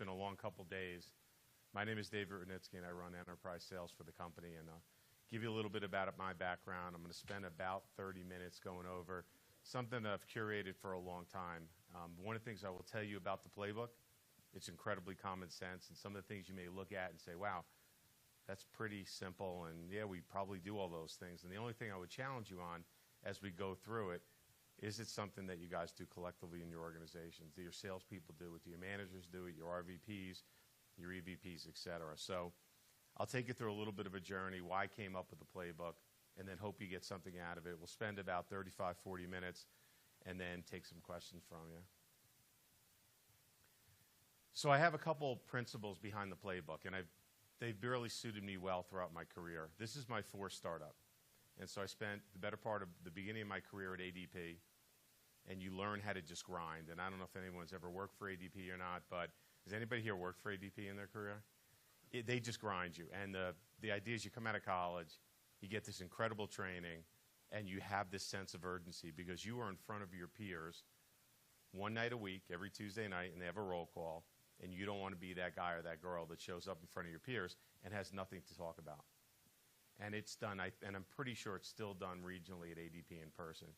been a long couple days. My name is David Rudnitsky, and I run enterprise sales for the company. And give you a little bit about my background. I'm going to spend about 30 minutes going over something that I've curated for a long time. One of the things I will tell you about the playbook, it's incredibly common sense, and some of the things you may look at and say, wow, that's pretty simple, and yeah, we probably do all those things. And the only thing I would challenge you on as we go through it, is it something that you guys do collectively in your organizations? Do your salespeople do it? Do your managers do it? Your RVPs, your EVPs, et cetera. So I'll take you through a little bit of a journey, why I came up with the playbook, and then hope you get something out of it. We'll spend about 35, 40 minutes, and then take some questions from you. So I have a couple principles behind the playbook, and they've really suited me well throughout my career. This is my fourth startup. And so I spent the better part of the beginning of my career at ADP, and you learn how to just grind. And I don't know if anyone's ever worked for ADP or not, but has anybody here worked for ADP in their career? They just grind you. And the idea is you come out of college, you get this incredible training, and you have this sense of urgency because you are in front of your peers one night a week, every Tuesday night, and they have a roll call, and you don't want to be that guy or that girl that shows up in front of your peers and has nothing to talk about. And it's done, and I'm pretty sure it's still done regionally at ADP in person.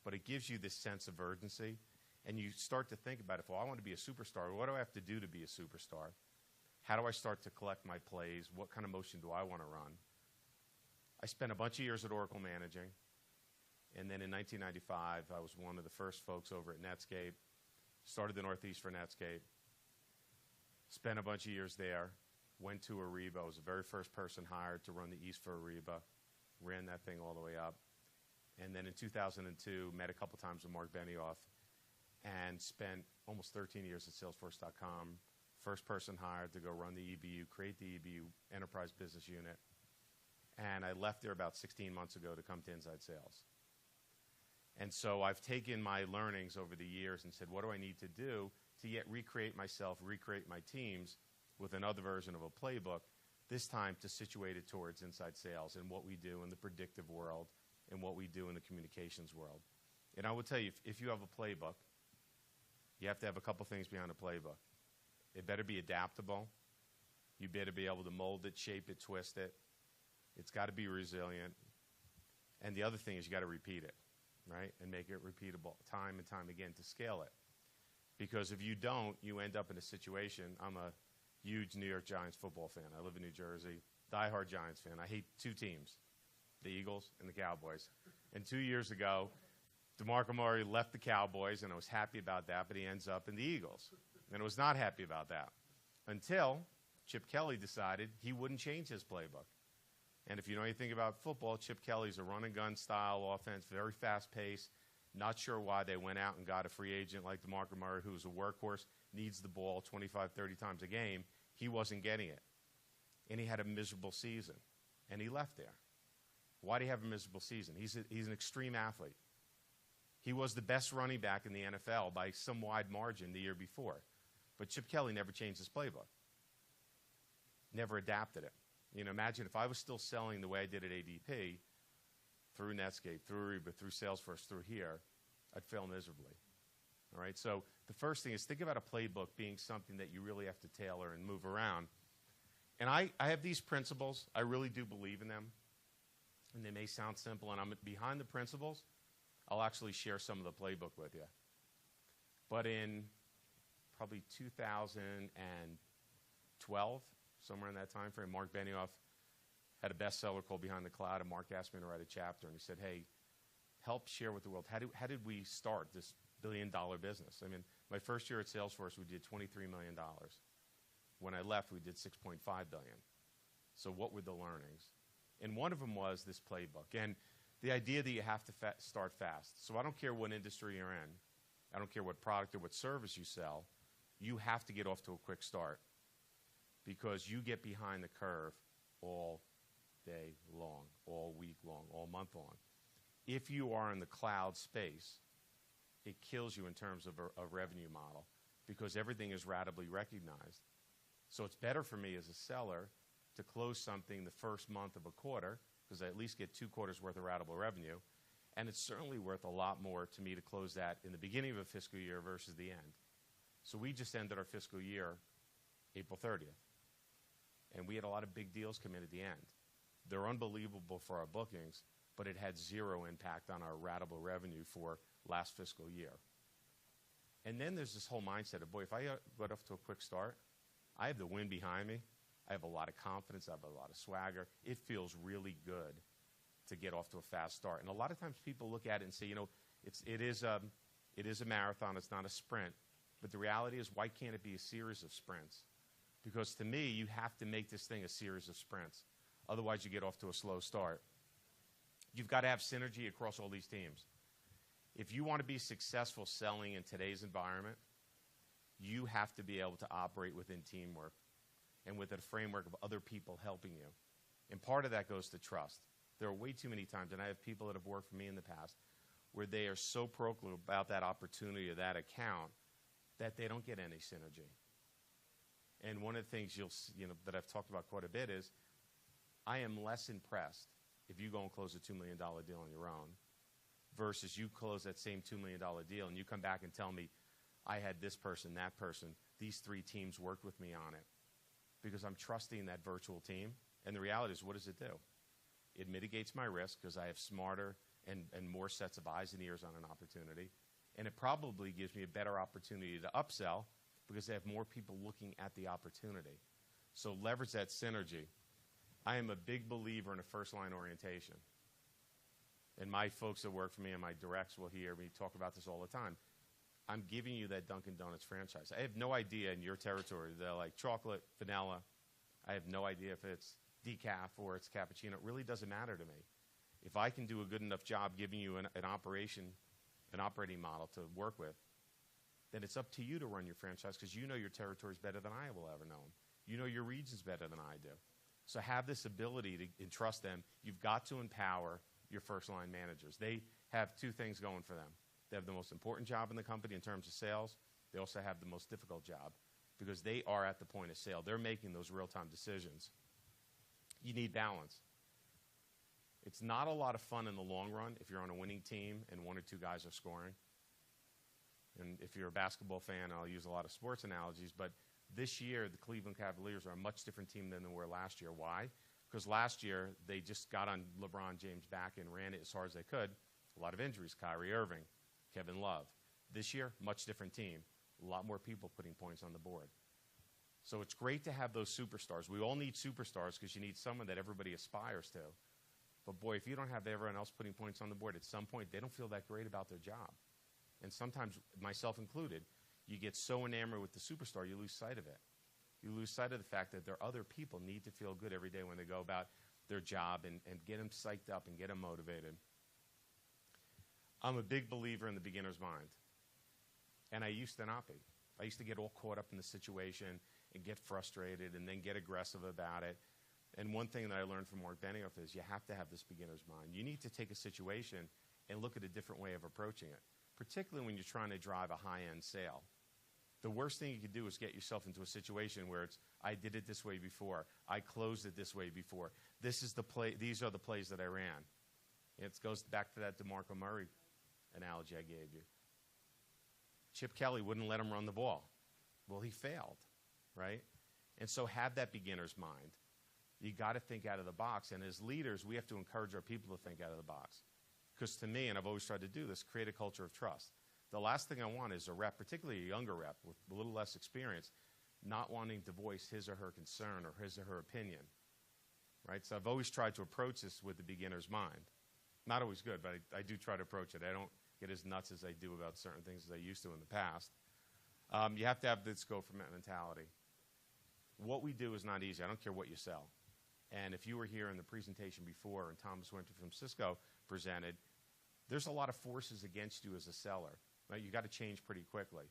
But it gives you this sense of urgency, and you start to think about it. Well, I want to be a superstar. What do I have to do to be a superstar? How do I start to collect my plays? What kind of motion do I want to run? I spent a bunch of years at Oracle managing, and then in 1995, I was one of the first folks over at Netscape, started the Northeast for Netscape, spent a bunch of years there, went to Ariba. I was the very first person hired to run the East for Ariba, ran that thing all the way up. And then in 2002, met a couple times with Mark Benioff and spent almost 13 years at Salesforce.com. First person hired to go run the EBU, create the EBU Enterprise Business Unit. And I left there about 16 months ago to come to Inside Sales. And so I've taken my learnings over the years and said, what do I need to do to yet recreate myself, recreate my teams with another version of a playbook, this time to situate it towards inside sales and what we do in the predictive world and what we do in the communications world. And I will tell you, if you have a playbook, you have to have a couple things behind a playbook. It better be adaptable. You better be able to mold it, shape it, twist it. It's got to be resilient. And the other thing is you got to repeat it, right? And make it repeatable time and time again to scale it. Because if you don't, you end up in a situation. I'm a huge New York Giants football fan. I live in New Jersey. Diehard Giants fan. I hate two teams, the Eagles and the Cowboys. And 2 years ago, DeMarco Murray left the Cowboys, and I was happy about that, but he ends up in the Eagles. And I was not happy about that until Chip Kelly decided he wouldn't change his playbook. And if you know anything about football, Chip Kelly's a run-and-gun style offense, very fast-paced. Not sure why they went out and got a free agent like DeMarco Murray, who's a workhorse, needs the ball 25, 30 times a game. He wasn't getting it. And he had a miserable season. And he left there. Why did he have a miserable season? He's an extreme athlete. He was the best running back in the NFL by some wide margin the year before. But Chip Kelly never changed his playbook. Never adapted it. You know, imagine if I was still selling the way I did at ADP, through Netscape, through Ariba, through Salesforce, through here, I'd fail miserably. All right, so the first thing is think about a playbook being something that you really have to tailor and move around. And I have these principles. I really do believe in them. And they may sound simple, and I'm behind the principles. I'll actually share some of the playbook with you. But in probably 2012, somewhere in that time frame, Mark Benioff had a bestseller called Behind the Cloud, and Mark asked me to write a chapter, and he said, hey, help share with the world. How did we start this billion-dollar business? I mean, my first year at Salesforce, we did $23 million. When I left, we did $6.5 billion. So what were the learnings? And one of them was this playbook, and the idea that you have to start fast. So I don't care what industry you're in. I don't care what product or what service you sell. You have to get off to a quick start because you get behind the curve all day long, all week long, all month long. If you are in the cloud space, it kills you in terms of a revenue model because everything is ratably recognized. So it's better for me as a seller to close something the first month of a quarter because I at least get 2 quarters worth of ratable revenue. And it's certainly worth a lot more to me to close that in the beginning of a fiscal year versus the end. So we just ended our fiscal year April 30th. And we had a lot of big deals come in at the end. They're unbelievable for our bookings, but it had zero impact on our ratable revenue for last fiscal year. And then there's this whole mindset of, boy, if I got off to a quick start, I have the wind behind me. I have a lot of confidence. I have a lot of swagger. It feels really good to get off to a fast start. And a lot of times people look at it and say, you know, it is a marathon. It's not a sprint. But the reality is, why can't it be a series of sprints? Because to me, you have to make this thing a series of sprints. Otherwise, you get off to a slow start. You've got to have synergy across all these teams. If you want to be successful selling in today's environment, you have to be able to operate within teamwork and within a framework of other people helping you. And part of that goes to trust. There are way too many times, and I have people that have worked for me in the past, where they are so parochial about that opportunity or that account that they don't get any synergy. And one of the things that I've talked about quite a bit is, I am less impressed if you go and close a $2 million deal on your own versus you close that same $2 million deal and you come back and tell me, I had this person, that person, these 3 teams worked with me on it, because I'm trusting that virtual team. And the reality is, what does it do? It mitigates my risk because I have smarter and more sets of eyes and ears on an opportunity. And it probably gives me a better opportunity to upsell because I have more people looking at the opportunity. So leverage that synergy. I am a big believer in a first-line orientation. And my folks that work for me and my directs will hear me talk about this all the time. I'm giving you that Dunkin' Donuts franchise. I have no idea in your territory. They're like chocolate, vanilla. I have no idea if it's decaf or it's cappuccino. It really doesn't matter to me. If I can do a good enough job giving you an operating model to work with, then it's up to you to run your franchise because you know your territories better than I will ever know them. You know your regions better than I do. So have this ability to entrust them. You've got to empower your first-line managers. They have 2 things going for them. They have the most important job in the company in terms of sales. They also have the most difficult job because they are at the point of sale. They're making those real-time decisions. You need balance. It's not a lot of fun in the long run if you're on a winning team and 1 or 2 guys are scoring. And if you're a basketball fan, I'll use a lot of sports analogies, but this year the Cleveland Cavaliers are a much different team than they were last year. Why? Because last year they just got on LeBron James' back and ran it as hard as they could. A lot of injuries, Kyrie Irving, Kevin Love. This year, much different team. A lot more people putting points on the board. So it's great to have those superstars. We all need superstars because you need someone that everybody aspires to. But boy, if you don't have everyone else putting points on the board, at some point they don't feel that great about their job. And sometimes, myself included, you get so enamored with the superstar, you lose sight of it. You lose sight of the fact that there are other people need to feel good every day when they go about their job and get them psyched up and get them motivated. I'm a big believer in the beginner's mind. And I used to not be. I used to get all caught up in the situation and get frustrated and then get aggressive about it. And one thing that I learned from Mark Benioff is you have to have this beginner's mind. You need to take a situation and look at a different way of approaching it, particularly when you're trying to drive a high-end sale. The worst thing you could do is get yourself into a situation where it's, I did it this way before. I closed it this way before. This is the play. These are the plays that I ran. It goes back to that DeMarco Murray analogy I gave you. Chip Kelly wouldn't let him run the ball. Well, he failed, right? And so have that beginner's mind. You got to think out of the box. And as leaders, we have to encourage our people to think out of the box. Because to me, and I've always tried to do this, create a culture of trust. The last thing I want is a rep, particularly a younger rep with a little less experience, not wanting to voice his or her concern or his or her opinion, right? So I've always tried to approach this with the beginner's mind. Not always good, but I do try to approach it. I don't get as nuts as I do about certain things as I used to in the past. You have to have this go for mentality. What we do is not easy. I don't care what you sell. And if you were here in the presentation before and Thomas Winter from Cisco presented, there's a lot of forces against you as a seller. Right? You got to change pretty quickly.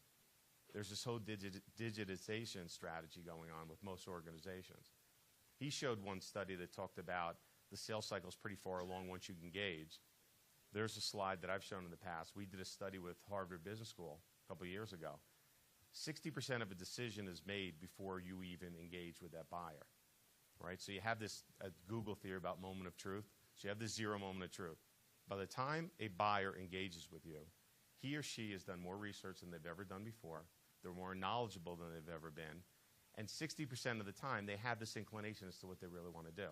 There's this whole digitization strategy going on with most organizations. He showed one study that talked about the sales cycle is pretty far along once you engage. There's a slide that I've shown in the past. We did a study with Harvard Business School a couple of years ago. 60% of a decision is made before you even engage with that buyer. Right? So you have this Google theory about moment of truth. So you have this 0 moment of truth. By the time a buyer engages with you, he or she has done more research than they've ever done before. They're more knowledgeable than they've ever been. And 60% of the time, they have this inclination as to what they really want to do.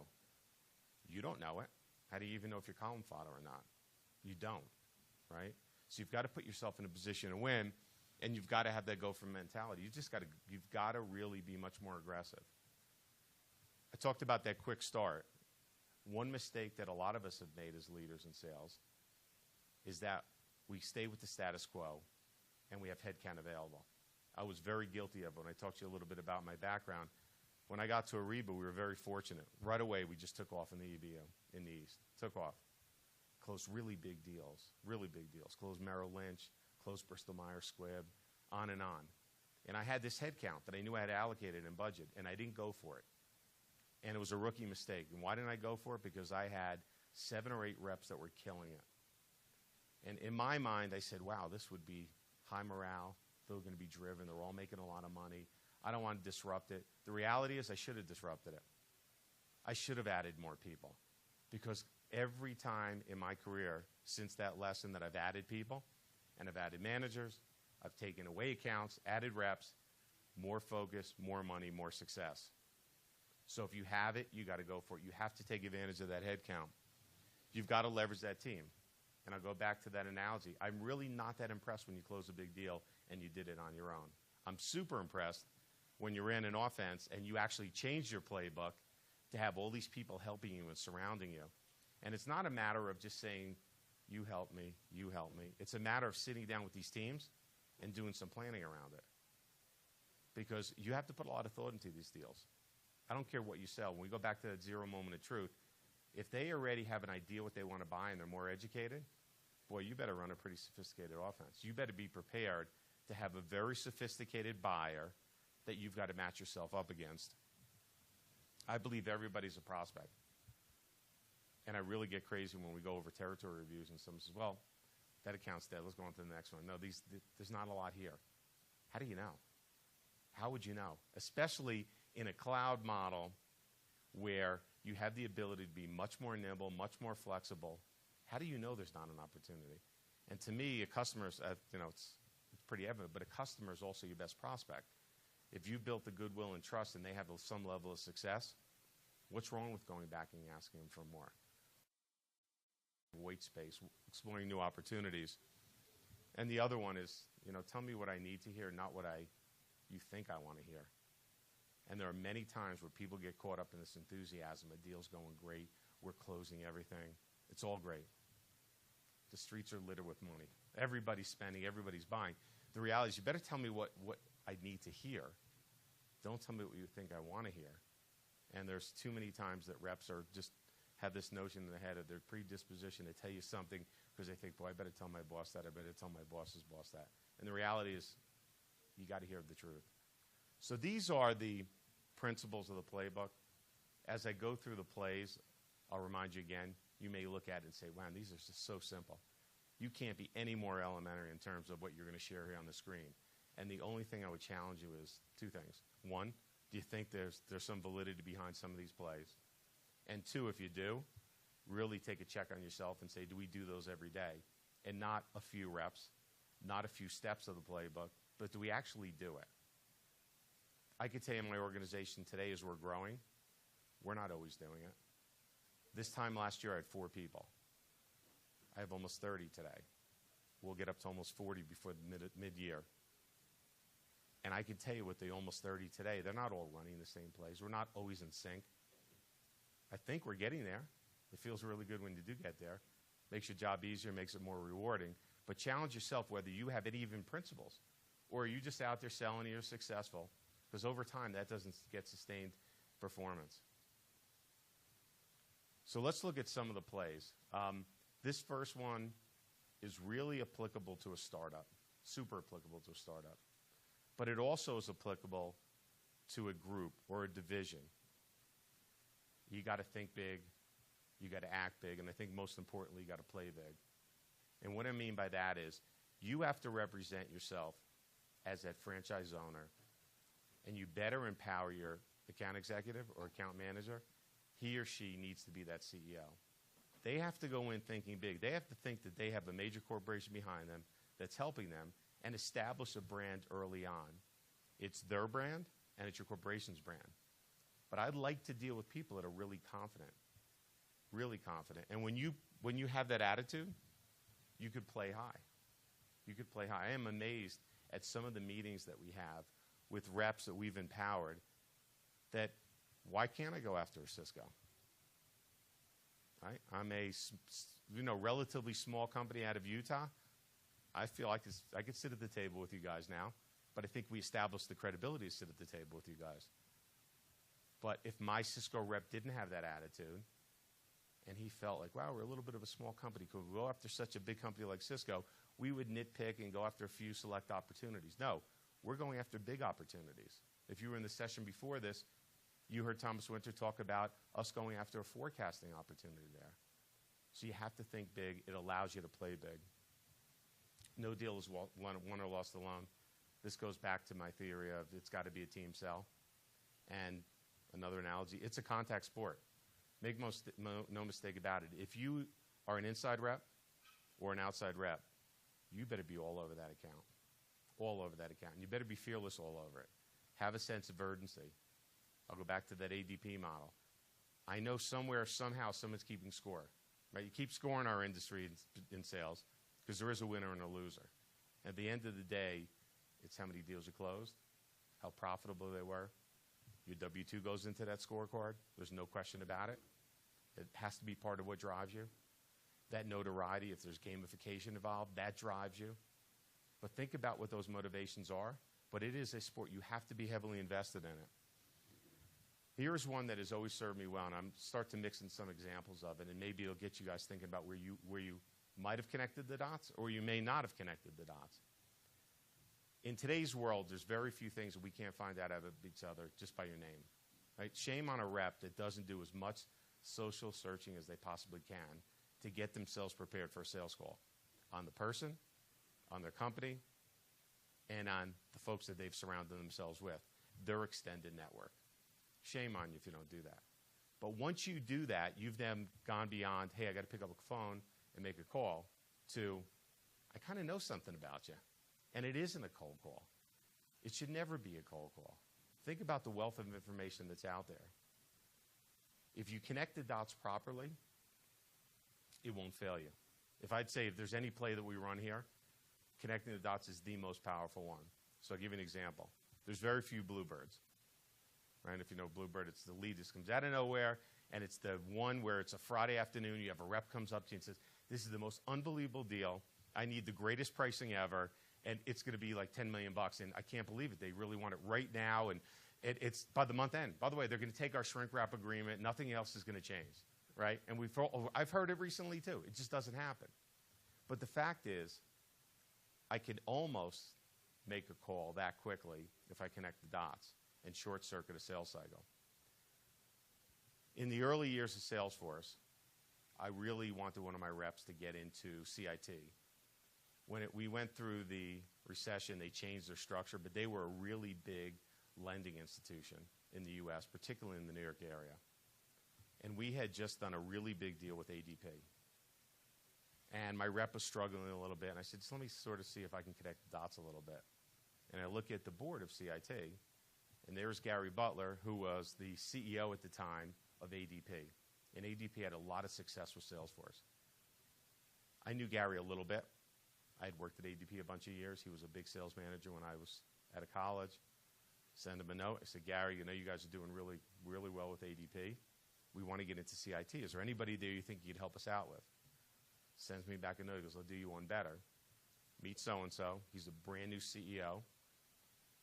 You don't know it. How do you even know if you're column fodder or not? You don't, right? So you've got to put yourself in a position to win, and you've got to have that go-for mentality. You've got to really be much more aggressive. I talked about that quick start. One mistake that a lot of us have made as leaders in sales is that we stay with the status quo, and we have headcount available. I was very guilty of it when I talked to you a little bit about my background. When I got to Ariba, we were very fortunate. Right away, we just took off in the EBO in the East. Took off. Closed really big deals. Closed Merrill Lynch, closed Bristol Myers Squibb, on. And I had this headcount that I knew I had allocated in budget, and I didn't go for it. And it was a rookie mistake. And why didn't I go for it? Because I had 7 or 8 reps that were killing it. And in my mind, I said, wow, this would be high morale. They're going to be driven. They're all making a lot of money. I don't want to disrupt it. The reality is I should have disrupted it. I should have added more people. Because every time in my career since that lesson that I've added people, and I've added managers, I've taken away accounts, added reps, more focus, more money, more success. So if you have it, you got to go for it. You have to take advantage of that head count. You've got to leverage that team. And I'll go back to that analogy. I'm really not that impressed when you close a big deal and you did it on your own. I'm super impressed when you're in an offense and you actually changed your playbook to have all these people helping you and surrounding you. And it's not a matter of just saying, you help me, you help me. It's a matter of sitting down with these teams and doing some planning around it. Because you have to put a lot of thought into these deals. I don't care what you sell. When we go back to that 0 moment of truth, if they already have an idea what they want to buy and they're more educated, boy, you better run a pretty sophisticated offense. You better be prepared to have a very sophisticated buyer that you've got to match yourself up against. I believe everybody's a prospect. And I really get crazy when we go over territory reviews and someone says, well, that account's dead. Let's go on to the next one. No, there's not a lot here. How do you know? How would you know? Especially in a cloud model where you have the ability to be much more nimble, much more flexible. How do you know there's not an opportunity? And to me, a customer's, it's pretty evident, but a customer is also your best prospect. If you've built the goodwill and trust and they have some level of success, what's wrong with going back and asking them for more? White space, exploring new opportunities. And the other one is, tell me what I need to hear, not what you think I want to hear. And there are many times where people get caught up in this enthusiasm. A deal's going great. We're closing everything. It's all great. The streets are littered with money. Everybody's spending. Everybody's buying. The reality is you better tell me what I need to hear. Don't tell me what you think I want to hear. And there's too many times that reps have this notion in their head of their predisposition to tell you something because they think, boy, I better tell my boss that. I better tell my boss's boss that. And the reality is you got to hear the truth. So these are the principles of the playbook. As I go through the plays, I'll remind you again, you may look at it and say, wow, these are just so simple. You can't be any more elementary in terms of what you're going to share here on the screen. And the only thing I would challenge you is 2 things. 1, do you think there's some validity behind some of these plays? And 2, if you do, really take a check on yourself and say, do we do those every day? And not a few reps, not a few steps of the playbook, but do we actually do it? I could tell you in my organization today as we're growing, we're not always doing it. This time last year, I had 4 people. I have almost 30 today. We'll get up to almost 40 before the mid-year. And I can tell you with the almost 30 today, they're not all running the same plays. We're not always in sync. I think we're getting there. It feels really good when you do get there. Makes your job easier, makes it more rewarding. But challenge yourself whether you have any even principles or are you just out there selling and you're successful, because over time that doesn't get sustained performance. So let's look at some of the plays. This first one is really applicable to a startup, super applicable to a startup. But it also is applicable to a group or a division. You got to think big, you got to act big, and I think most importantly, you got to play big. And what I mean by that is you have to represent yourself as that franchise owner, and you better empower your account executive or account manager. He or she needs to be that CEO. They have to go in thinking big. They have to think that they have a major corporation behind them that's helping them and establish a brand early on. It's their brand, and it's your corporation's brand. But I'd like to deal with people that are really confident, really confident. And when you have that attitude, you could play high. You could play high. I am amazed at some of the meetings that we have with reps that we've empowered that, why can't I go after a Cisco? Right? I'm a relatively small company out of Utah. I feel like I could sit at the table with you guys now, but I think we established the credibility to sit at the table with you guys. But if my Cisco rep didn't have that attitude, and he felt like, wow, we're a little bit of a small company, could we go after such a big company like Cisco? We would nitpick and go after a few select opportunities. No, we're going after big opportunities. If you were in the session before this, you heard Thomas Winter talk about us going after a forecasting opportunity there. So you have to think big. It allows you to play big. No deal is won or lost alone. This goes back to my theory of it's got to be a team sell. And another analogy, it's a contact sport. Make no mistake about it. If you are an inside rep or an outside rep, you better be all over that account. All over that account. And you better be fearless all over it. Have a sense of urgency. I'll go back to that ADP model. I know somewhere, somehow, someone's keeping score. Right? You keep score in our industry in sales because there is a winner and a loser. At the end of the day, it's how many deals you closed, how profitable they were. Your W-2 goes into that scorecard. There's no question about it. It has to be part of what drives you. That notoriety, if there's gamification involved, that drives you. But think about what those motivations are. But it is a sport. You have to be heavily invested in it. Here's one that has always served me well, and I'm start to mix in some examples of it, and maybe it'll get you guys thinking about where you might have connected the dots or you may not have connected the dots. In today's world, there's very few things that we can't find out of each other just by your name. Right? Shame on a rep that doesn't do as much social searching as they possibly can to get themselves prepared for a sales call on the person, on their company, and on the folks that they've surrounded themselves with, their extended network. Shame on you if you don't do that. But once you do that, you've then gone beyond, hey, I got to pick up a phone and make a call, to, I kind of know something about you. And it isn't a cold call. It should never be a cold call. Think about the wealth of information that's out there. If you connect the dots properly, it won't fail you. If I'd say if there's any play that we run here, connecting the dots is the most powerful one. So I'll give you an example. There's very few bluebirds. Right? If you know Bluebird, it's the lead that comes out of nowhere, and it's the one where it's a Friday afternoon, you have a rep comes up to you and says, this is the most unbelievable deal. I need the greatest pricing ever, and it's going to be like $10 million, and I can't believe it. They really want it right now, and it's by the month end. By the way, they're going to take our shrink wrap agreement. Nothing else is going to change, right? And I've heard it recently, too. It just doesn't happen. But the fact is, I could almost make a call that quickly if I connect the dots and short-circuit a sales cycle. In the early years of Salesforce, I really wanted one of my reps to get into CIT. When we went through the recession, they changed their structure, but they were a really big lending institution in the U.S., particularly in the New York area. And we had just done a really big deal with ADP. And my rep was struggling a little bit, and I said, just let me sort of see if I can connect the dots a little bit. And I look at the board of CIT, and there's Gary Butler, who was the CEO at the time of ADP. And ADP had a lot of success with Salesforce. I knew Gary a little bit. I had worked at ADP a bunch of years. He was a big sales manager when I was out of college. Send him a note. I said, Gary, you know you guys are doing really, really well with ADP. We want to get into CIT. Is there anybody there you think you'd help us out with? Sends me back a note. He goes, I'll do you one better. Meet so-and-so. He's a brand new CEO.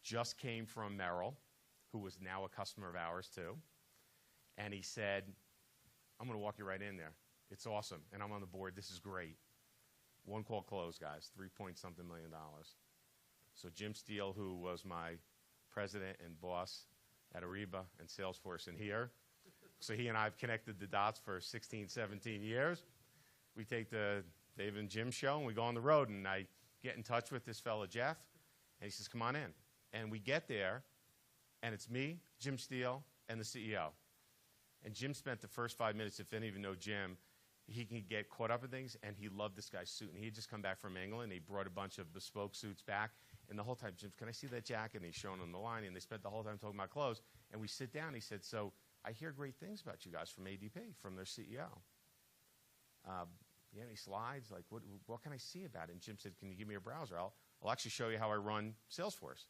Just came from Merrill, who was now a customer of ours too. And he said, I'm going to walk you right in there. It's awesome. And I'm on the board. This is great. One call closed, guys. $3-point-something million. So Jim Steele, who was my president and boss at Ariba and Salesforce in here. So he and I have connected the dots for 16, 17 years. We take the Dave and Jim show and we go on the road, and I get in touch with this fella, Jeff, and he says, come on in. And we get there, and it's me, Jim Steele, and the CEO. And Jim spent the first 5 minutes, if any of you know Jim, he can get caught up in things, and he loved this guy's suit. And he had just come back from England. He brought a bunch of bespoke suits back, And the whole time, Jim, can I see that jacket? And he's showing them the line, and they spent the whole time talking about clothes. And we sit down, he said, so I hear great things about you guys from ADP, from their CEO. Yeah, any slides? Like, what can I see about it? And Jim said, can you give me a browser? I'll actually show you how I run Salesforce.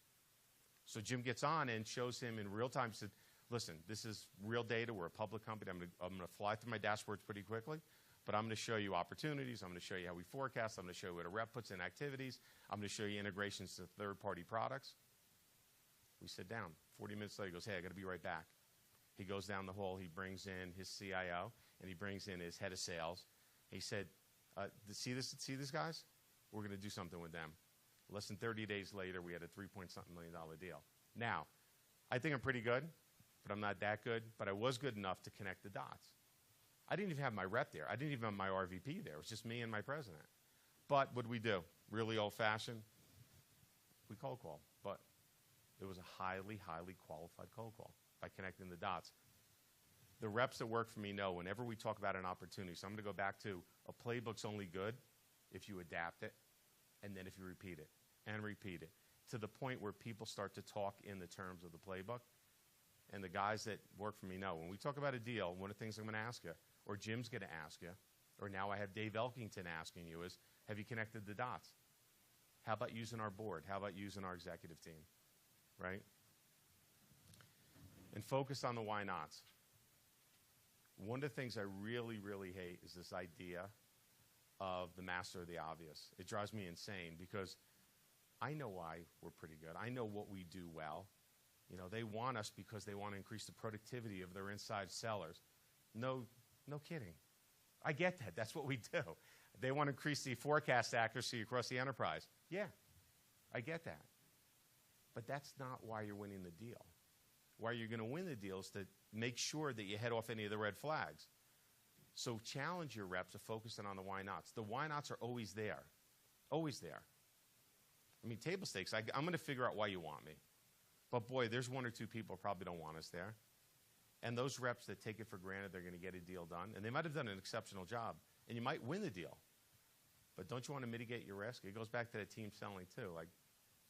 So Jim gets on and shows him in real time. He said, listen, this is real data. We're a public company. I'm going to fly through my dashboards pretty quickly, but I'm going to show you opportunities. I'm going to show you how we forecast. I'm going to show you what a rep puts in activities. I'm going to show you integrations to third-party products. We sit down. 40 minutes later, he goes, hey, I got to be right back. He goes down the hall. He brings in his CIO, and he brings in his head of sales. He said, see this, guys? We're going to do something with them. Less than 30 days later, we had a $3-point-something million deal. Now, I think I'm pretty good, but I'm not that good. But I was good enough to connect the dots. I didn't even have my rep there. I didn't even have my RVP there. It was just me and my president. But what did we do? Really old-fashioned? We cold call. But it was a highly, highly qualified cold call by connecting the dots. The reps that work for me know whenever we talk about an opportunity, so I'm going to go back to a playbook's only good if you adapt it, and then if you repeat it, and repeat it, to the point where people start to talk in the terms of the playbook. And the guys that work for me know when we talk about a deal, one of the things I'm going to ask you, or Jim's going to ask you, or now I have Dave Elkington asking you is, have you connected the dots? How about using our board? How about using our executive team, right? And focus on the why nots. One of the things I really, really hate is this idea of the master of the obvious. It drives me insane because I know why we're pretty good. I know what we do well. You know, they want us because they want to increase the productivity of their inside sellers. No kidding. I get that. That's what we do. They want to increase the forecast accuracy across the enterprise. Yeah, I get that. But that's not why you're winning the deal. Why you're going to win the deal is to make sure that you head off any of the red flags. So challenge your reps to focus in on the why nots. The why nots are always there. Always there. I mean, table stakes, I'm going to figure out why you want me. But boy, there's one or two people who probably don't want us there. And those reps that take it for granted they're going to get a deal done, and they might have done an exceptional job, and you might win the deal. But don't you want to mitigate your risk? It goes back to that team selling too. Like,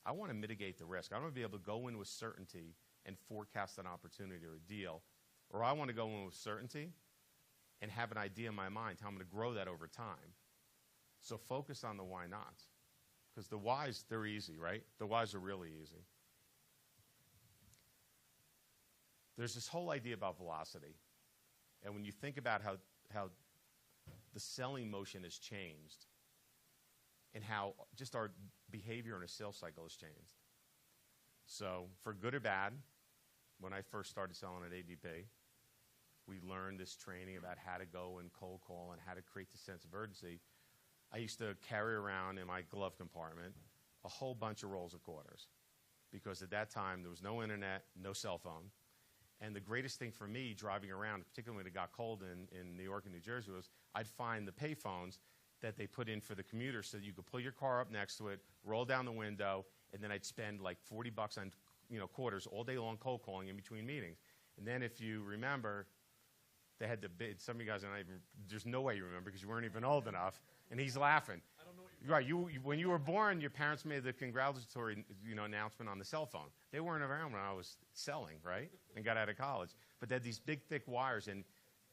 I want to mitigate the risk. I want to be able to go in with certainty and forecast an opportunity or a deal. Or I want to go in with certainty and have an idea in my mind how I'm going to grow that over time. So focus on the why nots. Because the whys, they're easy, right? The whys are really easy. There's this whole idea about velocity. And when you think about how the selling motion has changed and how just our behavior in a sales cycle has changed. So for good or bad, when I first started selling at ADP, we learned this training about how to go and cold call and how to create the sense of urgency. I used to carry around in my glove compartment a whole bunch of rolls of quarters because at that time there was no internet, no cell phone. And the greatest thing for me driving around, particularly when it got cold in New York and New Jersey, was I'd find the payphones that they put in for the commuters so that you could pull your car up next to it, roll down the window, and then I'd spend like $40 on quarters all day long cold calling in between meetings. And then if you remember, they had to bid. Some of you guys are not even, there's no way you remember because you weren't even old enough. And he's laughing. I don't know what you're Right, when you were born, your parents made the congratulatory announcement on the cell phone. They weren't around when I was selling, right, and got out of college. But they had these big, thick wires, and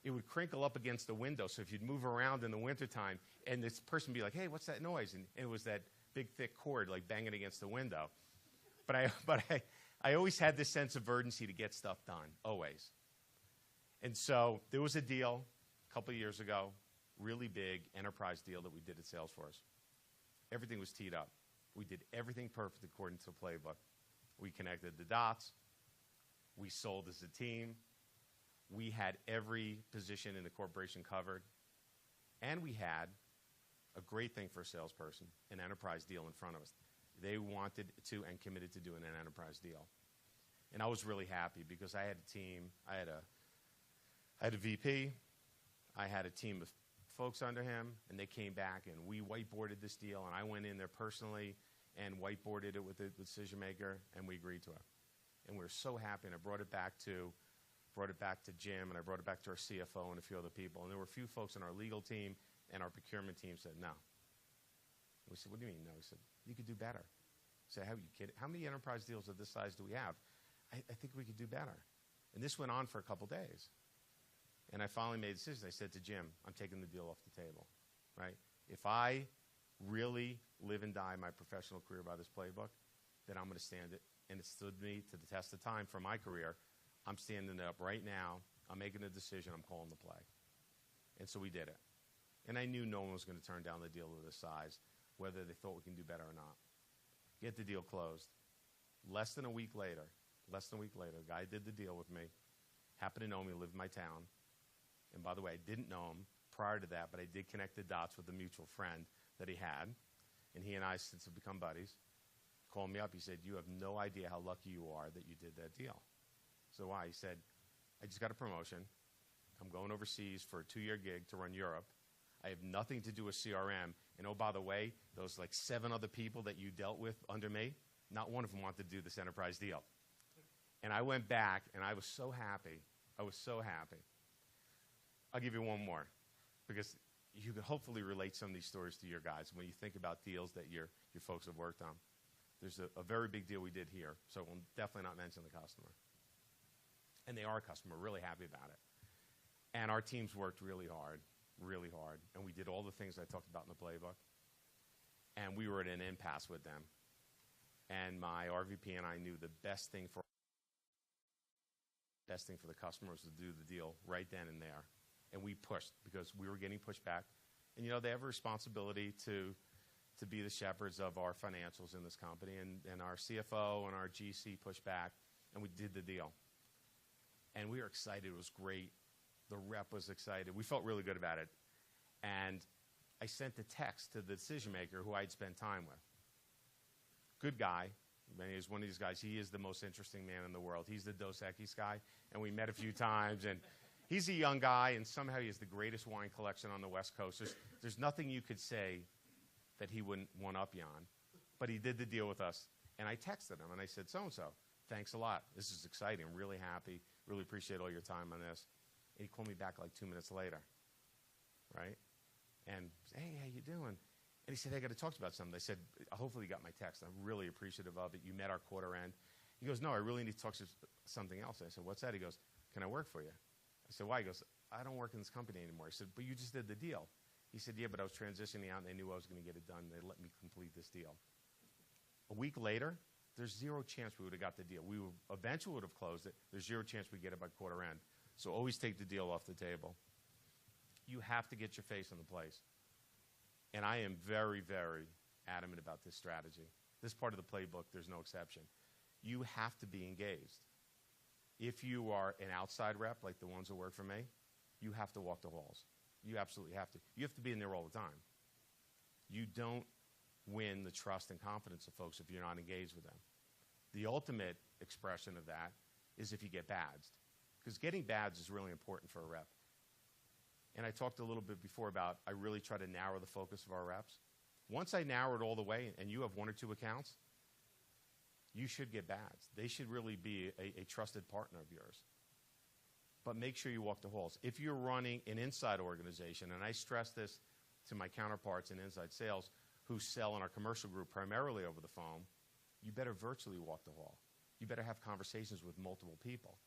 it would crinkle up against the window. So if you'd move around in the wintertime, and this person would be like, hey, what's that noise? And it was that big, thick cord, like banging against the window. But I always had this sense of urgency to get stuff done, always. And so there was a deal a couple of years ago, really big enterprise deal that we did at Salesforce. Everything was teed up. We did everything perfect according to the playbook. We connected the dots. We sold as a team. We had every position in the corporation covered. And we had a great thing for a salesperson, an enterprise deal in front of us. They wanted to and committed to doing an enterprise deal. And I was really happy because I had a team. I had a VP. I had a team of folks under him, and they came back, and we whiteboarded this deal, and I went in there personally and whiteboarded it with the decision maker, and we agreed to it. And we were so happy, and I brought it back to Jim, and I brought it back to our CFO and a few other people. And there were a few folks on our legal team and our procurement team said, no. We said, what do you mean, no? He said, you could do better. Say, how are you kidding? How many enterprise deals of this size do we have? I think we could do better. And this went on for a couple days. And I finally made a decision. I said to Jim, I'm taking the deal off the table, right? If I really live and die my professional career by this playbook, then I'm going to stand it. And it stood me to the test of time for my career. I'm standing it up right now. I'm making a decision. I'm calling the play. And so we did it. And I knew no one was going to turn down the deal of this size, whether they thought we can do better or not. Get the deal closed. Less than a week later, a guy did the deal with me, happened to know me, lived in my town. And by the way, I didn't know him prior to that, but I did connect the dots with a mutual friend that he had. And he and I since have become buddies. Called me up. He said, you have no idea how lucky you are that you did that deal. So why? He said, I just got a promotion. I'm going overseas for a 2-year gig to run Europe. I have nothing to do with CRM. And oh, by the way, those like 7 other people that you dealt with under me, not one of them wanted to do this enterprise deal. And I went back, and I was so happy. I was so happy. I'll give you one more, because you can hopefully relate some of these stories to your guys when you think about deals that your folks have worked on. There's a very big deal we did here, so we'll definitely not mention the customer. And they are a customer, really happy about it. And our teams worked really hard, and we did all the things I talked about in the playbook. And we were at an impasse with them. And my RVP and I knew the best thing for the customer was to do the deal right then and there. And we pushed because we were getting pushed back. And, you know, they have a responsibility to be the shepherds of our financials in this company. And our CFO and our GC pushed back, and we did the deal. And we were excited. It was great. The rep was excited. We felt really good about it. And I sent a text to the decision maker who I'd spent time with. Good guy. He's one of these guys. He is the most interesting man in the world. He's the Dos Equis guy. And we met a few times. And he's a young guy, and somehow he has the greatest wine collection on the West Coast. There's nothing you could say that he wouldn't one-up you on. But he did the deal with us. And I texted him, and I said, so-and-so, thanks a lot. This is exciting. I'm really happy. Really appreciate all your time on this. And he called me back like 2 minutes later, right? And, hey, how you doing? And he said, hey, I got to talk to you about something. I said, hopefully you got my text. I'm really appreciative of it. You met our quarter end. He goes, no, I really need to talk to you something else. I said, what's that? He goes, can I work for you? I said, why? He goes, I don't work in this company anymore. I said, but you just did the deal. He said, yeah, but I was transitioning out, and they knew I was going to get it done. They let me complete this deal. A week later, there's zero chance we would have got the deal. We would eventually would have closed it. There's zero chance we get it by quarter end. So always take the deal off the table. You have to get your face in the place. And I am very, very adamant about this strategy. This part of the playbook, there's no exception. You have to be engaged. If you are an outside rep, like the ones that work for me, you have to walk the halls. You absolutely have to. You have to be in there all the time. You don't win the trust and confidence of folks if you're not engaged with them. The ultimate expression of that is if you get badged. Because getting badged is really important for a rep. And I talked a little bit before about I really try to narrow the focus of our reps. Once I narrow it all the way and you have 1 or 2 accounts, you should get badged. They should really be a trusted partner of yours. But make sure you walk the halls. If you're running an inside organization, and I stress this to my counterparts in inside sales who sell in our commercial group primarily over the phone, you better virtually walk the hall. You better have conversations with multiple people.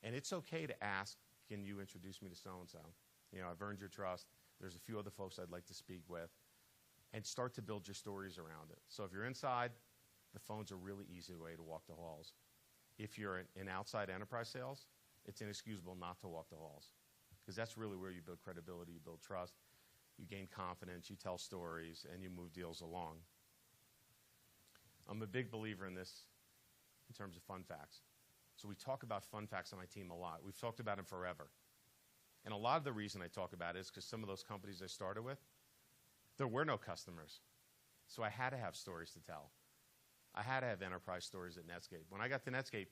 And it's okay to ask, can you introduce me to so-and-so? You know, I've earned your trust. There's a few other folks I'd like to speak with. And start to build your stories around it. So if you're inside, the phone's a really easy way to walk the halls. If you're in outside enterprise sales, it's inexcusable not to walk the halls. Because that's really where you build credibility, you build trust, you gain confidence, you tell stories, and you move deals along. I'm a big believer in this in terms of fun facts. So we talk about fun facts on my team a lot. We've talked about them forever. And a lot of the reason I talk about it is because some of those companies I started with, there were no customers. So I had to have stories to tell. I had to have enterprise stories at Netscape. When I got to Netscape,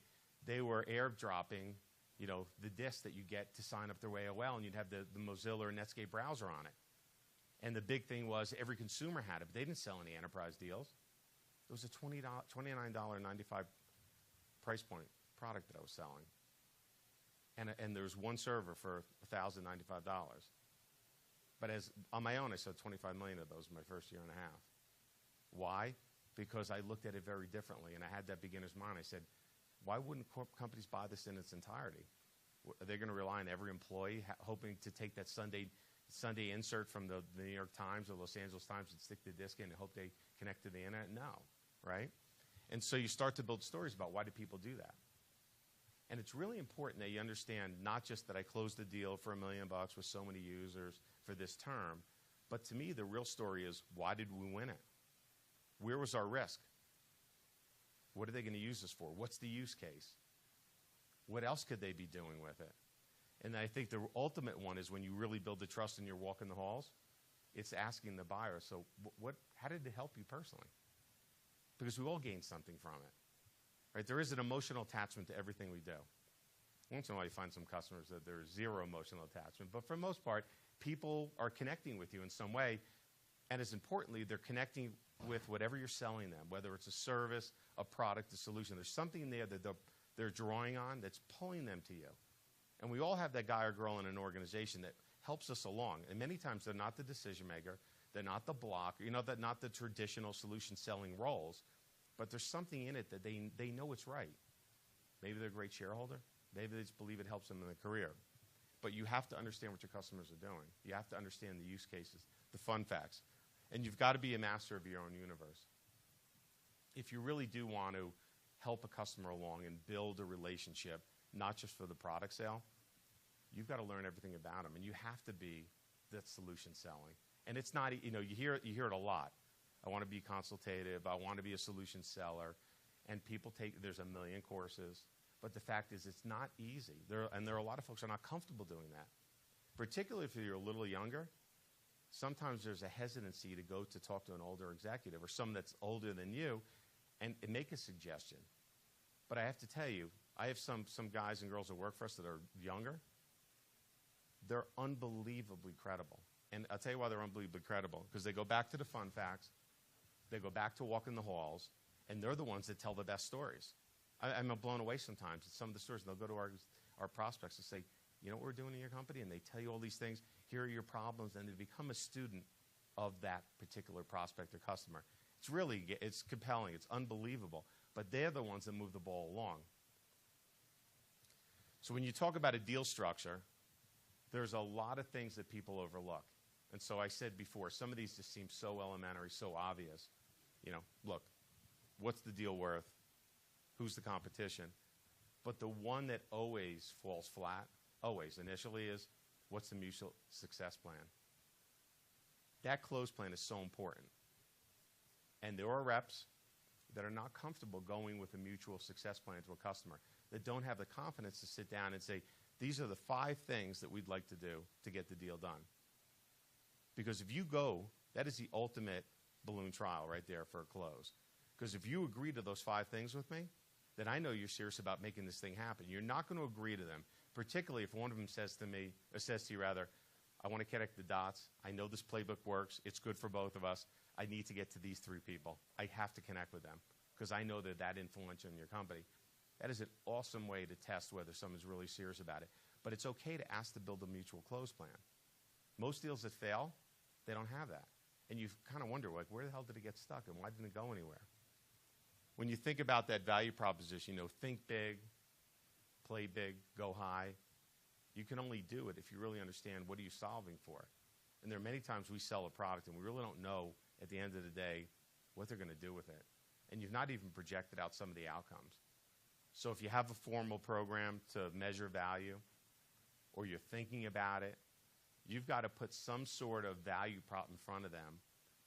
they were airdropping, you know, the disk that you get to sign up through AOL, and you'd have the Mozilla or Netscape browser on it. And the big thing was every consumer had it, but they didn't sell any enterprise deals. It was a $29.95 price point product that I was selling. And there was one server for $1,095. But on my own, I sold 25 million of those in my first year and a half. Why? because I looked at it very differently, and I had that beginner's mind. I said, why wouldn't companies buy this in its entirety? Are they going to rely on every employee hoping to take that Sunday insert from the New York Times or Los Angeles Times and stick the disc in and hope they connect to the internet? No, right? And so you start to build stories about why do people do that. And it's really important that you understand not just that I closed the deal for $1 million with so many users for this term, but to me the real story is, why did we win it? Where was our risk? What are they going to use this for? What's the use case? What else could they be doing with it? And I think the ultimate one is when you really build the trust and you're walking the halls, it's asking the buyer, so how did it help you personally? Because we all gain something from it. Right? There is an emotional attachment to everything we do. Once in a while you find some customers that there's zero emotional attachment, but for the most part, people are connecting with you in some way, and as importantly, they're connecting with whatever you're selling them, whether it's a service, a product, a solution. There's something in there that they're drawing on that's pulling them to you. And we all have that guy or girl in an organization that helps us along, and many times they're not the decision maker, they're not the block, they're not the traditional solution selling roles, but there's something in it that they know it's right. Maybe they're a great shareholder. Maybe they just believe it helps them in their career. But you have to understand what your customers are doing. You have to understand the use cases, the fun facts. And you've got to be a master of your own universe. If you really do want to help a customer along and build a relationship, not just for the product sale, you've got to learn everything about them. And you have to be that solution selling. And it's not, you hear it a lot. I want to be consultative. I want to be a solution seller. And people there's a million courses. But the fact is, it's not easy. There are a lot of folks who are not comfortable doing that. Particularly if you're a little younger, sometimes there's a hesitancy to go to talk to an older executive or someone that's older than you and make a suggestion. But I have to tell you, I have some guys and girls that work for us that are younger. They're unbelievably credible. And I'll tell you why they're unbelievably credible, because they go back to the fun facts, they go back to walking the halls, and they're the ones that tell the best stories. I'm blown away sometimes at some of the stories. They'll go to our prospects and say, you know what we're doing in your company? And they tell you all these things. Here are your problems. And they become a student of that particular prospect or customer. It's compelling. It's unbelievable. But they're the ones that move the ball along. So when you talk about a deal structure, there's a lot of things that people overlook. And so I said before, some of these just seem so elementary, so obvious. Look, what's the deal worth? Who's the competition? But the one that always falls flat, always initially, is what's the mutual success plan? That close plan is so important. And there are reps that are not comfortable going with a mutual success plan to a customer, that don't have the confidence to sit down and say, these are the 5 things that we'd like to do to get the deal done. Because if you go, that is the ultimate balloon trial right there for a close. Because if you agree to those 5 things with me, then I know you're serious about making this thing happen. You're not going to agree to them, particularly if one of them says to you, I want to connect the dots. I know this playbook works. It's good for both of us. I need to get to these 3 people. I have to connect with them because I know they're that influential in your company. That is an awesome way to test whether someone's really serious about it. But it's okay to ask to build a mutual close plan. Most deals that fail, they don't have that. And you kind of wonder, where the hell did it get stuck and why didn't it go anywhere? When you think about that value proposition, think big, play big, go high. You can only do it if you really understand what are you solving for. And there are many times we sell a product and we really don't know at the end of the day what they're going to do with it. And you've not even projected out some of the outcomes. So if you have a formal program to measure value or you're thinking about it, you've got to put some sort of value prop in front of them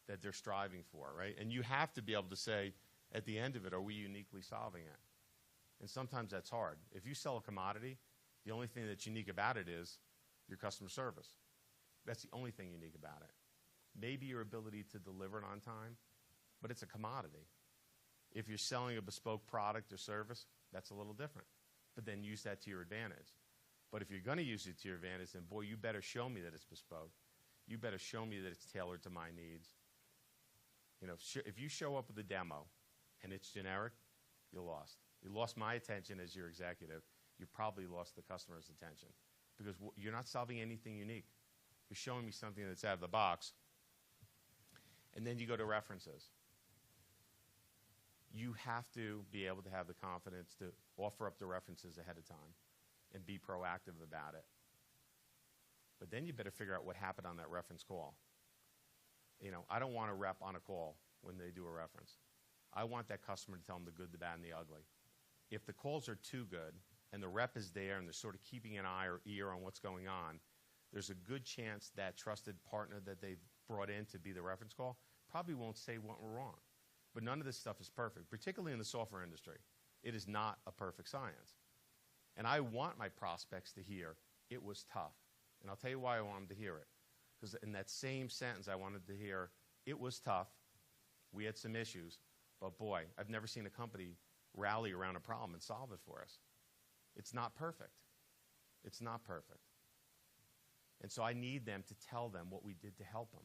that they're striving for, right? And you have to be able to say, at the end of it, are we uniquely solving it? And sometimes that's hard. If you sell a commodity, the only thing that's unique about it is your customer service. That's the only thing unique about it. Maybe your ability to deliver it on time, but it's a commodity. If you're selling a bespoke product or service, that's a little different. But then use that to your advantage. But if you're going to use it to your advantage, then boy, you better show me that it's bespoke. You better show me that it's tailored to my needs. If you show up with a demo and it's generic, you're lost. You lost my attention as your executive. You probably lost the customer's attention because you're not solving anything unique. You're showing me something that's out of the box. And then you go to references. you have to be able to have the confidence to offer up the references ahead of time and be proactive about it. But then you better figure out what happened on that reference call. You know, I don't want a rep on a call when they do a reference. I want that customer to tell them the good, the bad, and the ugly. If the calls are too good and the rep is there and they're sort of keeping an eye or ear on what's going on, there's a good chance that trusted partner that they've brought in to be the reference call probably won't say what went wrong. But none of this stuff is perfect, particularly in the software industry. It is not a perfect science. And I want my prospects to hear, it was tough. And I'll tell you why I want them to hear it. Because in that same sentence, I wanted to hear, it was tough, we had some issues, but boy, I've never seen a company rally around a problem and solve it for us. It's not perfect. It's not perfect. And so I need them to tell them what we did to help them.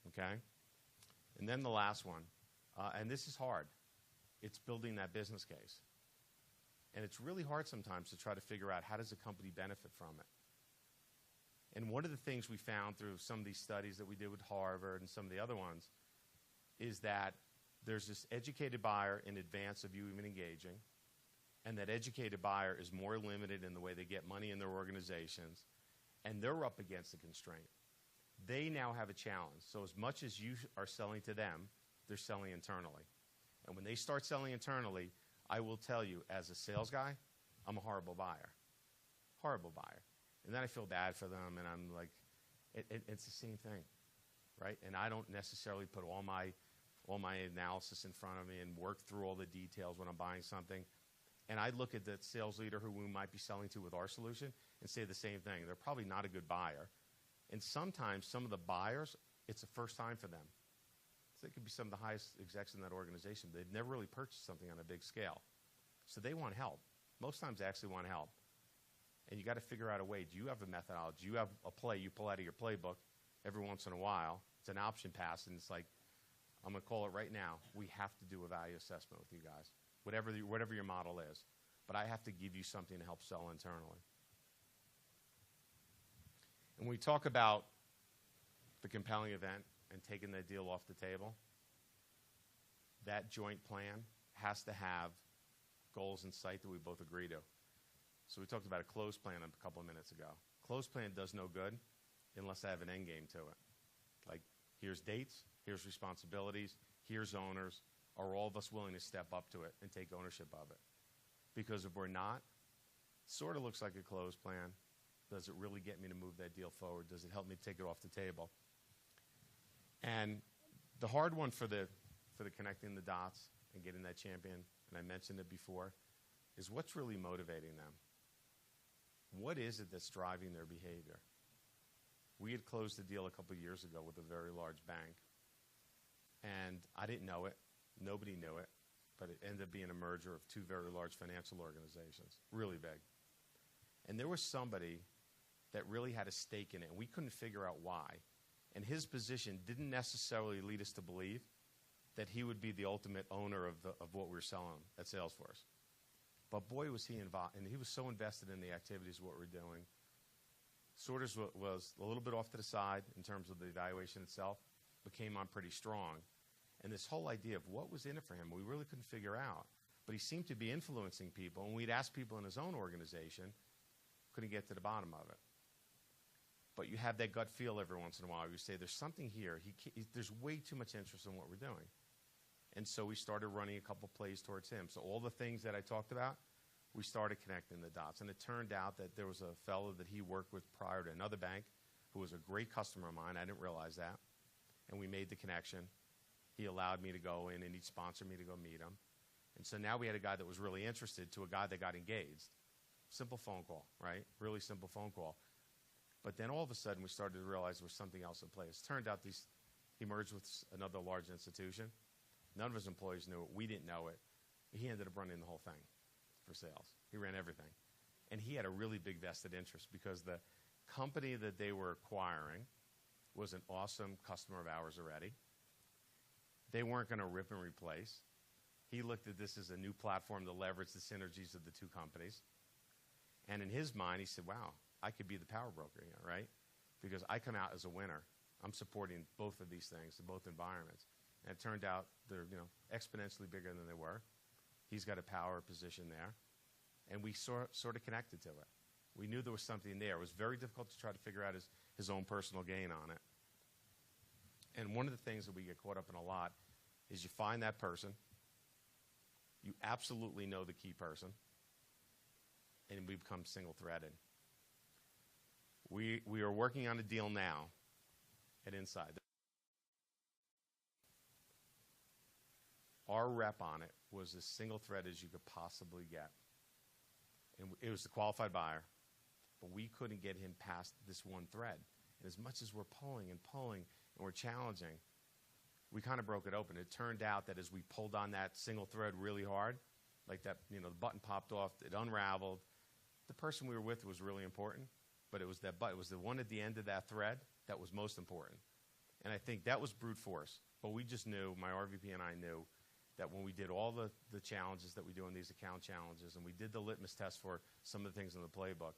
Okay? And then the last one, and this is hard. It's building that business case. And it's really hard sometimes to try to figure out how does a company benefit from it. And one of the things we found through some of these studies that we did with Harvard and some of the other ones is that there's this educated buyer in advance of you even engaging, and that educated buyer is more limited in the way they get money in their organizations, and they're up against a constraint. They now have a challenge. So as much as you are selling to them, they're selling internally. And when they start selling internally, I will tell you, as a sales guy, I'm a horrible buyer. Horrible buyer. And then I feel bad for them, and I'm like, it's the same thing, right? And I don't necessarily put all my analysis in front of me and work through all the details when I'm buying something. And I look at the sales leader who we might be selling to with our solution and say the same thing. They're probably not a good buyer. And sometimes some of the buyers, it's the first time for them. So they could be some of the highest execs in that organization. They've never really purchased something on a big scale. So they want help. Most times they actually want help. And you got to figure out a way. Do you have a methodology? Do you have a play you pull out of your playbook every once in a while? It's an option pass, and it's like, I'm going to call it right now. We have to do a value assessment with you guys, whatever your model is. But I have to give you something to help sell internally. And when we talk about the compelling event and taking that deal off the table, that joint plan has to have goals in sight that we both agree to. So we talked about a close plan a couple of minutes ago. Close plan does no good unless I have an end game to it. Like, here's dates, here's responsibilities, here's owners. Are all of us willing to step up to it and take ownership of it? Because if we're not, it sort of looks like a closed plan. Does it really get me to move that deal forward? Does it help me take it off the table? And the hard one for the connecting the dots and getting that champion, and I mentioned it before, is what's really motivating them? What is it that's driving their behavior? We had closed a deal a couple of years ago with a very large bank, and I didn't know it. Nobody knew it, but it ended up being a merger of two very large financial organizations, really big. And there was somebody that really had a stake in it, and we couldn't figure out why. And his position didn't necessarily lead us to believe that he would be the ultimate owner of what we were selling at Salesforce. But boy, was he involved, and he was so invested in the activities of what we're doing. Sort of was a little bit off to the side in terms of the evaluation itself, but came on pretty strong. And this whole idea of what was in it for him, we really couldn't figure out. But he seemed to be influencing people, and we'd ask people in his own organization, couldn't get to the bottom of it. But you have that gut feel every once in a while. You say, there's something here. There's way too much interest in what we're doing. And so we started running a couple plays towards him. So all the things that I talked about, we started connecting the dots. And it turned out that there was a fellow that he worked with prior to another bank who was a great customer of mine. I didn't realize that. And we made the connection. He allowed me to go in, and he sponsored me to go meet him. And so now we had a guy that was really interested to a guy that got engaged. Simple phone call, right? Really simple phone call. But then all of a sudden we started to realize there was something else in place. It turned out he merged with another large institution. None of his employees knew it. We didn't know it. He ended up running the whole thing for sales. He ran everything. And he had a really big vested interest because the company that they were acquiring was an awesome customer of ours already. They weren't going to rip and replace. He looked at this as a new platform to leverage the synergies of the two companies. And in his mind, he said, wow, I could be the power broker here, right? Because I come out as a winner. I'm supporting both of these things in both environments. And it turned out they're, exponentially bigger than they were. He's got a power position there. And we sort of connected to it. We knew there was something there. It was very difficult to try to figure out his own personal gain on it. And one of the things that we get caught up in a lot is you find that person, you absolutely know the key person, and we become single-threaded. We are working on a deal now at Inside. Our rep on it was as single-threaded as you could possibly get. And it was the qualified buyer, but we couldn't get him past this one thread. And as much as we're pulling and we're challenging, we kind of broke it open. It turned out that as we pulled on that single thread really hard, like that, the button popped off, it unraveled. The person we were with was really important, but it was the one at the end of that thread that was most important. And I think that was brute force. But we just knew, my RVP and I knew, that when we did all the challenges that we do in these account challenges, and we did the litmus test for some of the things in the playbook,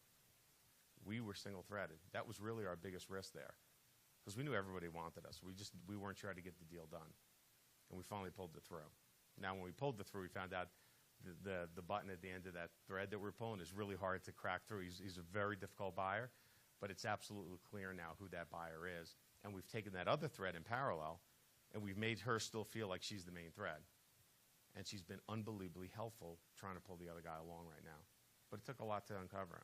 we were single-threaded. That was really our biggest risk there, because we knew everybody wanted us. We weren't trying to get the deal done, and we finally pulled it through. Now, when we pulled it through, we found out the button at the end of that thread that we're pulling is really hard to crack through. He's a very difficult buyer, but it's absolutely clear now who that buyer is, and we've taken that other thread in parallel, and we've made her still feel like she's the main thread. And she's been unbelievably helpful trying to pull the other guy along right now. But it took a lot to uncover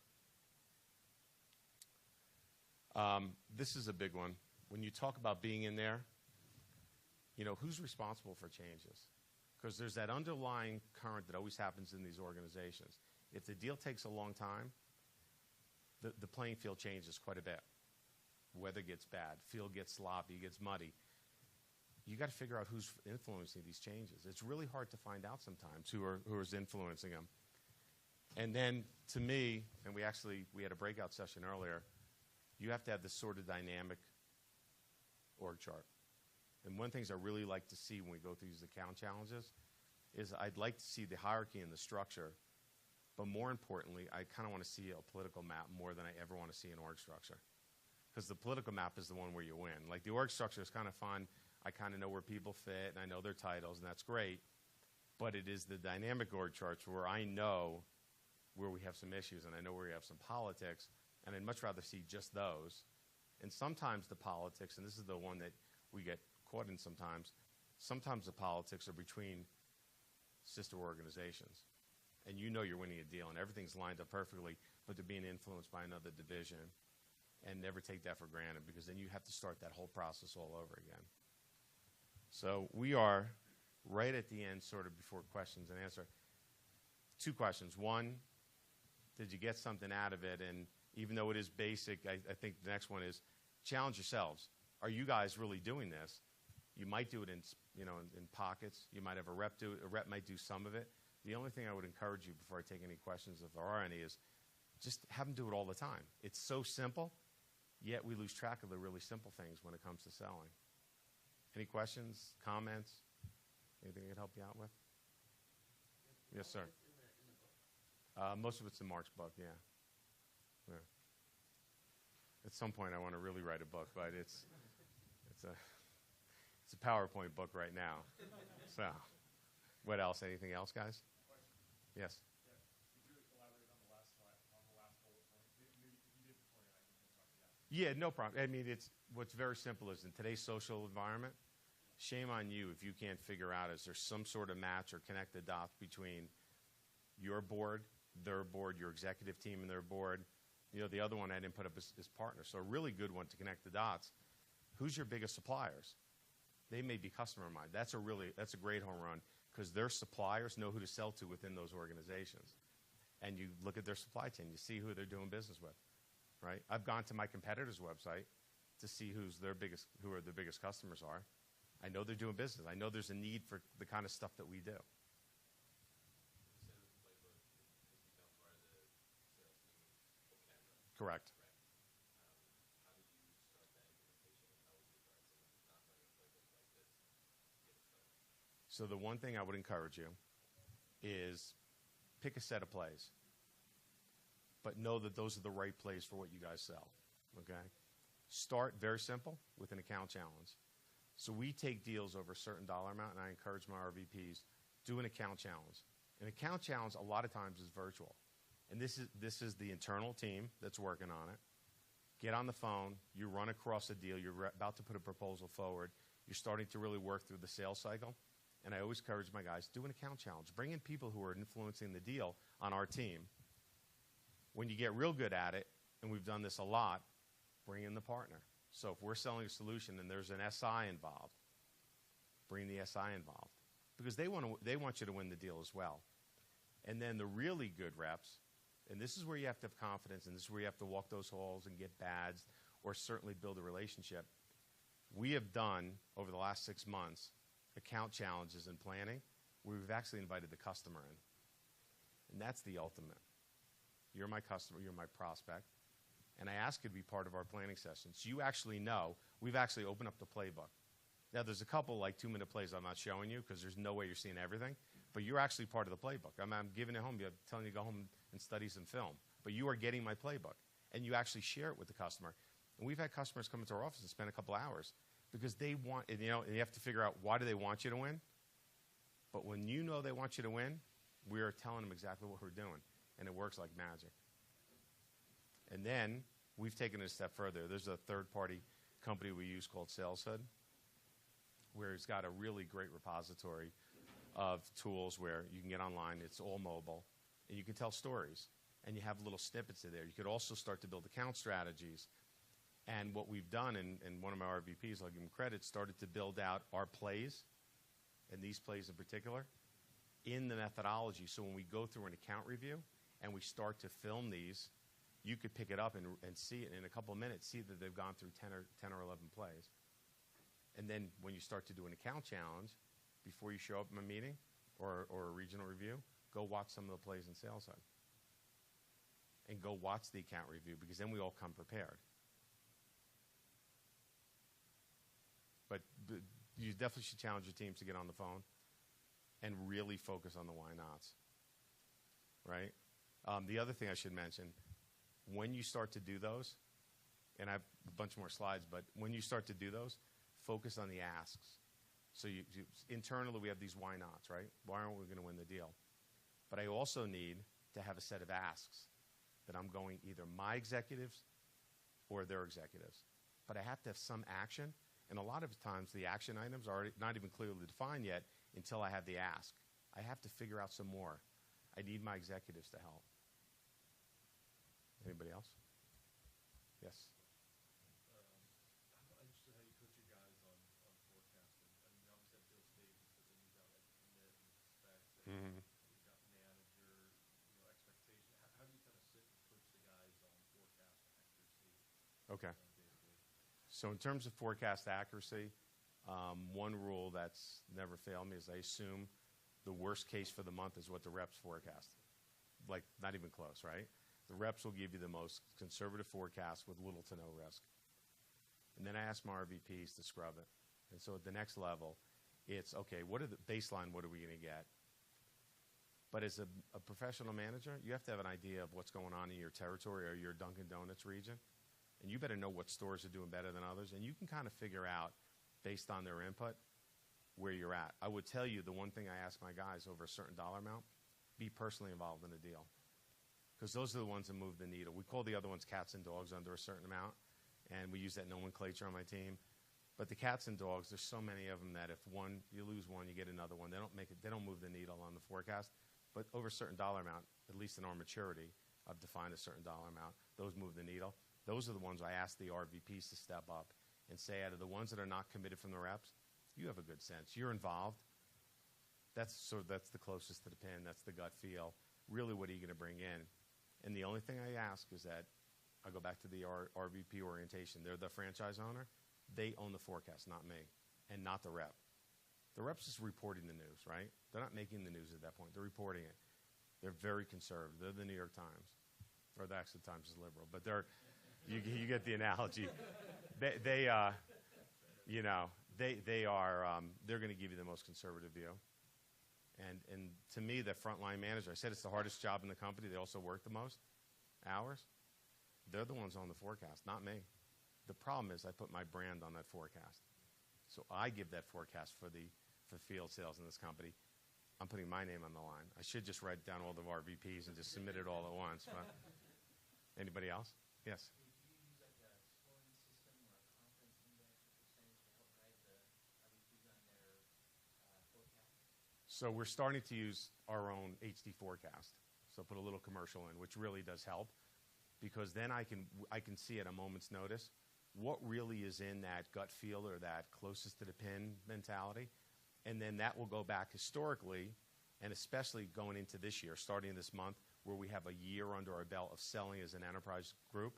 it. This is a big one. When you talk about being in there, who's responsible for changes? Because there's that underlying current that always happens in these organizations. If the deal takes a long time, the playing field changes quite a bit. Weather gets bad, field gets sloppy, gets muddy. You got to figure out who's influencing these changes. It's really hard to find out sometimes who is influencing them. And then, to me, and we had a breakout session earlier, you have to have this sort of dynamic org chart. And one of the things I really like to see when we go through these account challenges is I'd like to see the hierarchy and the structure, but more importantly, I kind of want to see a political map more than I ever want to see an org structure. Because the political map is the one where you win. Like, the org structure is kind of fun. I kind of know where people fit, and I know their titles, and that's great. But it is the dynamic org charts where I know where we have some issues, and I know where we have some politics, and I'd much rather see just those. And sometimes the politics, and this is the one that we get caught in sometimes the politics are between sister organizations. And you're winning a deal, and everything's lined up perfectly, but they're being influenced by another division. And never take that for granted, because then you have to start that whole process all over again. So we are right at the end, sort of before questions and answer. 2 questions. One, did you get something out of it? And even though it is basic, I think the next one is challenge yourselves. Are you guys really doing this? You might do it in pockets. You might have a rep do it. A rep might do some of it. The only thing I would encourage you before I take any questions, if there are any, is just have them do it all the time. It's so simple, yet we lose track of the really simple things when it comes to selling. Any questions, comments, anything I can help you out with? Yes, sir. Most of it's in Mark's book, yeah. At some point, I want to really write a book, but it's a PowerPoint book right now. So, what else? Anything else, guys? Yes. Yeah, no problem. I mean, what's very simple is in today's social environment, shame on you if you can't figure out is there some sort of match or connect the dots between your board, their board, your executive team and their board. The other one I didn't put up is partners. So a really good one to connect the dots. Who's your biggest suppliers? They may be customer in mind. That's a great home run, because their suppliers know who to sell to within those organizations. And you look at their supply chain, you see who they're doing business with. Right? I've gone to my competitor's website to see who their biggest customers are. I know they're doing business. I know there's a need for the kind of stuff that we do. Correct. So the one thing I would encourage you is pick a set of plays, but know that those are the right plays for what you guys sell, okay? Start very simple with an account challenge. So we take deals over a certain dollar amount, and I encourage my RVPs, do an account challenge. An account challenge a lot of times is virtual. And this is the internal team that's working on it. Get on the phone, you run across a deal, you're about to put a proposal forward, you're starting to really work through the sales cycle. And I always encourage my guys, do an account challenge. Bring in people who are influencing the deal on our team. When you get real good at it, and we've done this a lot, bring in the partner. So if we're selling a solution and there's an SI involved, bring the SI involved. Because they want you to win the deal as well. And then the really good reps, and this is where you have to have confidence, and this is where you have to walk those halls and get badged, or certainly build a relationship. We have done, over the last 6 months, account challenges and planning, where we've actually invited the customer in. And that's the ultimate. You're my customer, you're my prospect, and I ask you to be part of our planning sessions. You actually know, we've actually opened up the playbook. Now, there's a couple like 2-minute plays I'm not showing you because there's no way you're seeing everything, but you're actually part of the playbook. I'm giving it home, I'm telling you to go home and study some film, but you are getting my playbook, and you actually share it with the customer. And we've had customers come into our office and spend a couple hours because they want, and you have to figure out why do they want you to win. But when you know they want you to win, we are telling them exactly what we're doing, and it works like magic. And then we've taken it a step further. There's a third-party company we use called SalesHood, where it's got a really great repository of tools where you can get online. It's all mobile, and you can tell stories, and you have little snippets in there. You could also start to build account strategies. And what we've done, and one of my RVPs, I'll give him credit, started to build out our plays, and these plays in particular, in the methodology. So when we go through an account review and we start to film these, you could pick it up and see it in a couple of minutes, see that they've gone through 10 or 11 plays. And then when you start to do an account challenge, before you show up in a meeting or a regional review, go watch some of the plays in SalesHood. And go watch the account review, because then we all come prepared. But you definitely should challenge your teams to get on the phone and really focus on the why nots, right? The other thing I should mention, when you start to do those, and I have a bunch more slides, but when you start to do those, focus on the asks. So internally, we have these why nots, right? Why aren't we going to win the deal? But I also need to have a set of asks that I'm going either my executives or their executives. But I have to have some action, and a lot of times the action items are not even clearly defined yet until I have the ask. I have to figure out some more. I need my executives to help. Anybody else? Yes. I'm interested how you coach your guys on forecasting. I mean, obviously at those stages, but then you've got like commit and expect, and you've got manager, expectation. How do you kind of sit and coach the guys on forecast accuracy? Okay. So in terms of forecast accuracy, one rule that's never failed me is I assume the worst case for the month is what the reps forecast. Like, not even close, right? The reps will give you the most conservative forecast with little to no risk. And then I ask my RVPs to scrub it. And so at the next level, it's, okay, what are the baseline, what are we going to get? But as a professional manager, you have to have an idea of what's going on in your territory or your Dunkin' Donuts region. And you better know what stores are doing better than others. And you can kind of figure out, based on their input, where you're at. I would tell you the one thing I ask my guys over a certain dollar amount, be personally involved in the deal. Because those are the ones that move the needle. We call the other ones cats and dogs under a certain amount, and we use that nomenclature on my team. But the cats and dogs, there's so many of them that if you lose one, you get another one. They don't move the needle on the forecast. But over a certain dollar amount, at least in our maturity, I've defined a certain dollar amount. Those move the needle. Those are the ones I ask the RVPs to step up and say, out of the ones that are not committed from the reps, you have a good sense. You're involved. That's the closest to the pin. That's the gut feel. Really, what are you going to bring in? And the only thing I ask is that I go back to the RVP orientation. They're the franchise owner. They own the forecast, not me, and not the rep. The rep's just reporting the news, right? They're not making the news at that point. They're reporting it. They're very conservative. They're the New York Times, or the actual Times is liberal, but you get the analogy. They're going to give you the most conservative view. And to me, the frontline manager, I said it's the hardest job in the company. They also work the most hours. They're the ones on the forecast, not me. The problem is I put my brand on that forecast. So I give that forecast for field sales in this company. I'm putting my name on the line. I should just write down all the RVPs and just submit it all at once. But anybody else? Yes. Do you use like a scoring system or a confidence index or percentage to help guide the RVPs on their forecast? So we're starting to use our own HD forecast. So put a little commercial in, which really does help, because then I can see at a moment's notice what really is in that gut feel or that closest to the pin mentality. And then that will go back historically, and especially going into this year, starting this month, where we have a year under our belt of selling as an enterprise group.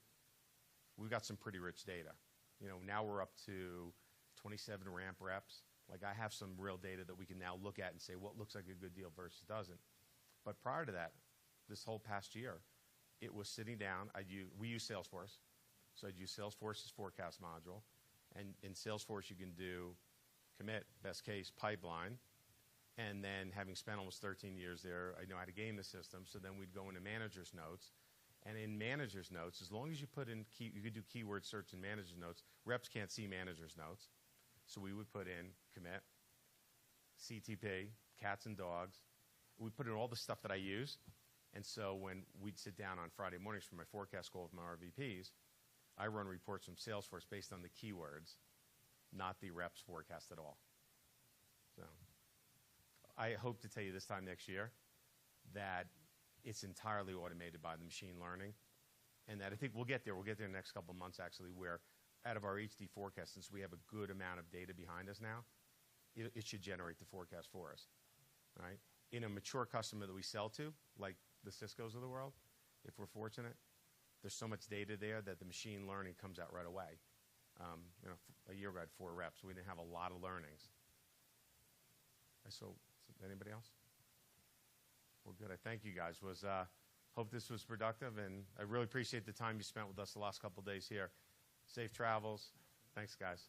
We've got some pretty rich data. You know, now we're up to 27 ramp reps. Like, I have some real data that we can now look at and say what looks like a good deal versus doesn't. But prior to that, this whole past year, it was sitting down. We use Salesforce. So I'd use Salesforce's forecast module. And in Salesforce, you can do commit, best case, pipeline. And then, having spent almost 13 years there, I know how to game the system. So then we'd go into manager's notes. And in manager's notes, as long as you put in you could do keyword search in manager's notes. Reps can't see manager's notes. So we would put in commit, CTP, cats and dogs. We put in all the stuff that I use. And so when we'd sit down on Friday mornings for my forecast call with my RVPs, I run reports from Salesforce based on the keywords, not the reps forecast at all. So I hope to tell you this time next year that it's entirely automated by the machine learning, and that I think we'll get there. We'll get there in the next couple of months, actually, where out of our HD forecast, since we have a good amount of data behind us now, it should generate the forecast for us, right? In a mature customer that we sell to, like the Ciscos of the world, if we're fortunate, there's so much data there that the machine learning comes out right away. You know, a year ago I had 4 reps. So we didn't have a lot of learnings. So anybody else? Well, good. I thank you guys. Hope this was productive, and I really appreciate the time you spent with us the last couple of days here. Safe travels. Thanks, guys.